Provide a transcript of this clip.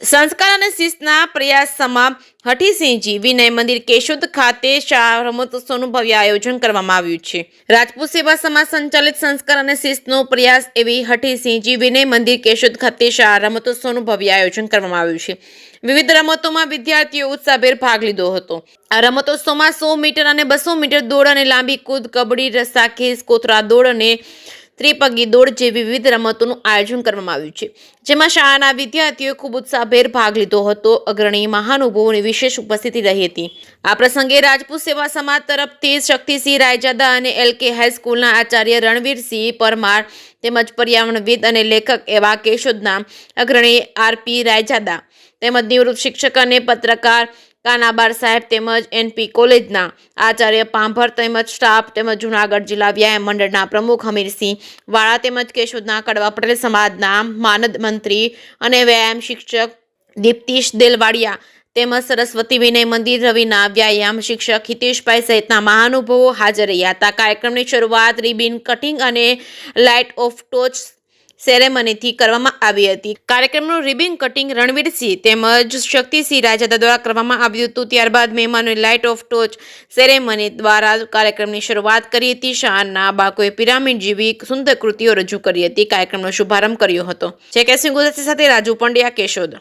સંસ્કાર અને શિસ્તના પ્રયાસમાં હઠીસિંહજી વિનય મંદિર કેશોદ ખાતે શાળા રમતોત્સવનું ભવ્ય આયોજન કરવામાં આવ્યું છે. રાજપૂત સેવા સમાજ સંચાલિત સંસ્કાર અને શિસ્તનો પ્રયાસ એવી હઠીસિંહજી વિનય મંદિર કેશોદ ખાતે શાળા રમતોત્સવનું ભવ્ય આયોજન કરવામાં આવ્યું છે. વિવિધ રમતોમાં વિદ્યાર્થીઓ ઉત્સાહભેર ભાગ લીધો હતો. આ રમતોત્સવમાં 100 મીટર અને 200 મીટર દોડ અને લાંબી કૂદ, કબડ્ડી, રસ્સાખેંચ, કોથળા દોડ અને ત્રિપગી દોડ જેવી વિવિધ રમતોનું આયોજન કરવામાં આવ્યું છે, જેમાં શાળાના વિદ્યાર્થીઓએ ખૂબ ઉત્સાહભેર ભાગ લીધો હતો. અગ્રણી મહાનુભાવોની વિશેષ ઉપસ્થિતિ રહી હતી. આ પ્રસંગે રાજપૂત સેવા સમાજ તરફથી શક્તિસિંહ રાયજાદા અને LK હાઈસ્કૂલના આચાર્ય રણવીરસિંહ પરમાર તેમજ પર્યાવરણવિદ અને લેખક એવા કેશોદના અગ્રણી RP રાયજાદા તેમજ નિવૃત્ત શિક્ષક અને પત્રકાર કાનાબાર સાહેબ તેમજ NP કોલેજના આચાર્ય પાંભર તેમજ સ્ટાફ તેમજ જૂનાગઢ જિલ્લા વ્યાયામ મંડળના પ્રમુખ હમીરસિંહ વાળા તેમજ કેશોદના કડવા પટેલ સમાજના માનદ મંત્રી અને વ્યાયામ શિક્ષક દીપ્તિશ દેલવાડિયા તેમજ સરસ્વતી વિનય મંદિર રવિના વ્યાયામ શિક્ષક હિતેશભાઈ સહિતના મહાનુભાવો હાજર રહ્યા હતા. કાર્યક્રમની શરૂઆત રિબિન કટિંગ અને લાઇટ ઓફ ટોચ સેરેમનીથી કરવામાં આવી હતી. કાર્યક્રમનું રિબિન કટિંગ રણવીરસિંહ તેમજ શક્તિસિંહ રાયજાદા દ્વારા કરવામાં આવ્યું હતું. ત્યારબાદ મહેમાનોએ લાઇટ ઓફ ટોચ સેરેમની દ્વારા કાર્યક્રમની શરૂઆત કરી હતી. શાળાના બાળકોએ પિરામિડ જેવી સુંદર કૃતિઓ રજૂ કરી હતી. કાર્યક્રમનો શુભારંભ કર્યો હતો. JK સિંહ ગુજરાતી સાથે રાજુ પંડ્યા, કેશોદ.